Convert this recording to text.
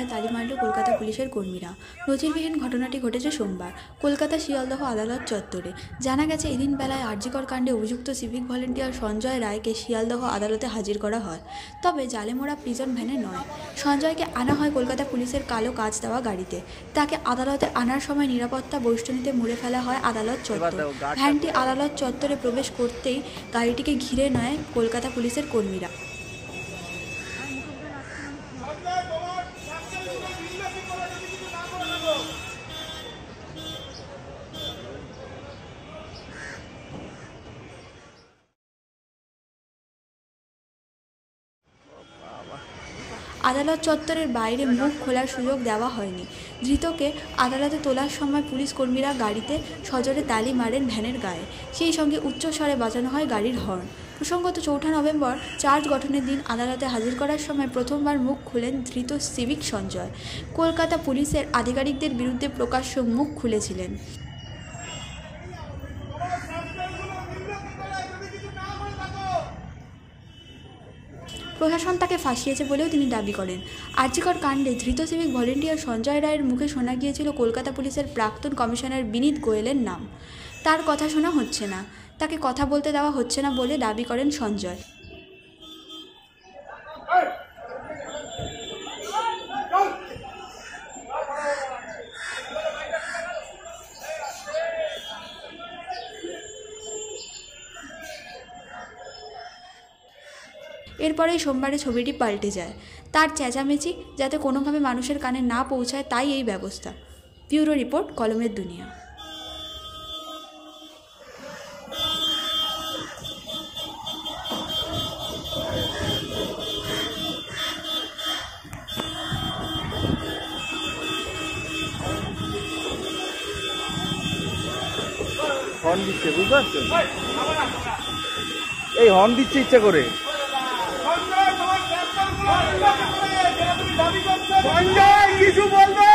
রায়ে তালি মারল কলকাতা পুলিশের কর্মীরা। নজিরবিহীন ঘটনাটি ঘটেছে সোমবার কলকাতা শিয়ালদহ আদালত চত্বরে। জানা গেছে, এদিন বেলায় আরজিকর কাণ্ডে অভিযুক্ত সিভিক ভলেন্টিয়ার সঞ্জয় রায়কে শিয়ালদহ আদালতে হাজির করা হয়, তবে জালেমোড়া প্রিজন ভ্যানে নয়। সঞ্জয়কে আনা হয় কলকাতা পুলিশের কালো কাচ দেওয়া গাড়িতে। তাকে আদালতে আনার সময় নিরাপত্তা বৈষ্টনীতে মুড়ে ফেলা হয় আদালত চত্বর। ভ্যানটি আদালত চত্বরে প্রবেশ করতেই গাড়িটিকে ঘিরে নেয় কলকাতা পুলিশের কর্মীরা। আদালত চত্বরের বাইরে মুখ খোলার সুযোগ দেওয়া হয়নি। ধৃতকে আদালতে তোলার সময় পুলিশ কর্মীরা গাড়িতে সজোরে তালি মারেন ভ্যানের গায়ে। সেই সঙ্গে উচ্চস্বরে বাজানো হয় গাড়ির হর্ন। প্রসঙ্গত, ৪ নভেম্বর চার্জ গঠনের দিন আদালতে হাজির করার সময় প্রথমবার মুখ খুলেন ধৃত সিভিক সঞ্জয়। কলকাতা পুলিশের আধিকারিকদের বিরুদ্ধে প্রকাশ্য মুখ খুলেছিলেন। প্রশাসন তাকে ফাঁসিয়েছে বলেও তিনি দাবি করেন। আরজিকর কাণ্ডে ধৃত সিভিক ভলেন্টিয়ার সঞ্জয় রায়ের মুখে শোনা গিয়েছিল কলকাতা পুলিশের প্রাক্তন কমিশনার বিনীত গোয়েলের নাম। তার কথা শোনা হচ্ছে না, তাকে কথা বলতে দেওয়া হচ্ছে না বলে দাবি করেন সঞ্জয়। এরপরেই সোমবারে ছবিটি পাল্টে যায়। তার চেঁচামেচি যাতে কোনোভাবে মানুষের কানে না পৌঁছায়, তাই এই ব্যবস্থা। ব্যুরো রিপোর্ট, কলমের দুনিয়া। হর্ন দিচ্ছে, বুঝতে পারছো? এই হর্ন দিচ্ছে ইচ্ছা করে। সঞ্জয় কিছু বলবে?